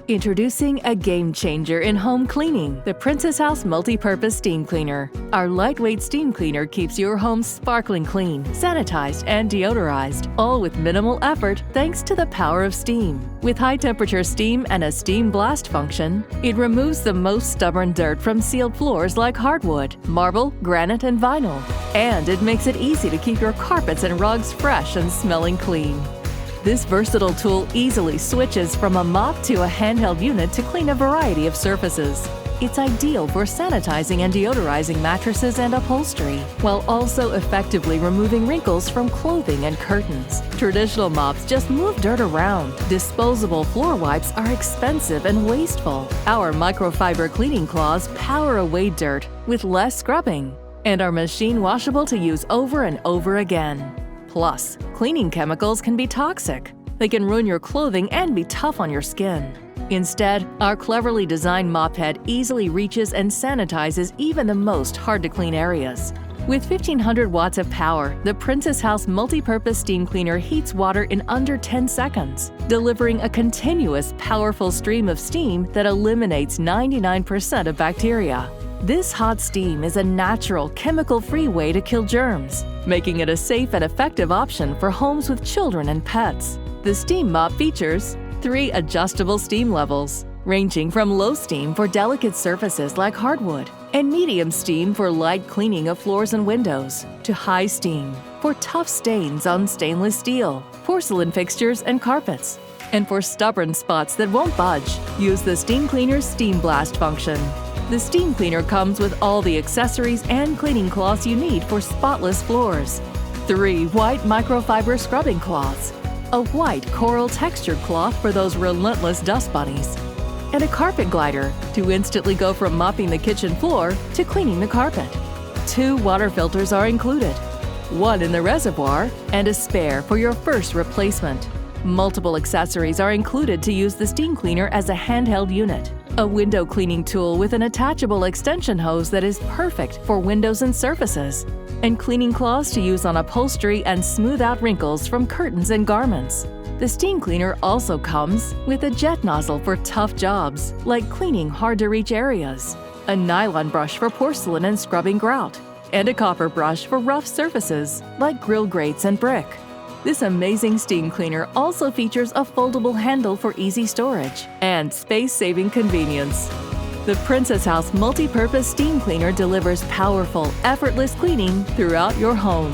Introducing a game changer in home cleaning, the Princess House Multipurpose Steam Cleaner. Our lightweight steam cleaner keeps your home sparkling clean, sanitized, and deodorized, all with minimal effort thanks to the power of steam. With high-temperature steam and a steam blast function, it removes the most stubborn dirt from sealed floors like hardwood, marble, granite, and vinyl. And it makes it easy to keep your carpets and rugs fresh and smelling clean. This versatile tool easily switches from a mop to a handheld unit to clean a variety of surfaces. It's ideal for sanitizing and deodorizing mattresses and upholstery, while also effectively removing wrinkles from clothing and curtains. Traditional mops just move dirt around. Disposable floor wipes are expensive and wasteful. Our microfiber cleaning cloths power away dirt with less scrubbing and are machine washable to use over and over again. Plus, cleaning chemicals can be toxic. They can ruin your clothing and be tough on your skin. Instead, our cleverly designed mop head easily reaches and sanitizes even the most hard-to-clean areas. With 1,500 watts of power, the Princess House Multipurpose Steam Cleaner heats water in under 10 seconds, delivering a continuous, powerful stream of steam that eliminates 99% of bacteria. This hot steam is a natural, chemical-free way to kill germs, making it a safe and effective option for homes with children and pets. The steam mop features 3 adjustable steam levels, ranging from low steam for delicate surfaces like hardwood and medium steam for light cleaning of floors and windows, to high steam for tough stains on stainless steel, porcelain fixtures, and carpets. And for stubborn spots that won't budge, use the Steam Cleaner's Steam Blast function. The steam cleaner comes with all the accessories and cleaning cloths you need for spotless floors. 3 white microfiber scrubbing cloths, a white coral textured cloth for those relentless dust bunnies, and a carpet glider to instantly go from mopping the kitchen floor to cleaning the carpet. 2 water filters are included, 1 in the reservoir and a spare for your first replacement. Multiple accessories are included to use the steam cleaner as a handheld unit. A window cleaning tool with an attachable extension hose that is perfect for windows and surfaces, and cleaning cloths to use on upholstery and smooth out wrinkles from curtains and garments. The steam cleaner also comes with a jet nozzle for tough jobs, like cleaning hard-to-reach areas, a nylon brush for porcelain and scrubbing grout, and a copper brush for rough surfaces, like grill grates and brick. This amazing steam cleaner also features a foldable handle for easy storage and space-saving convenience. The Princess House Multipurpose Steam Cleaner delivers powerful, effortless cleaning throughout your home.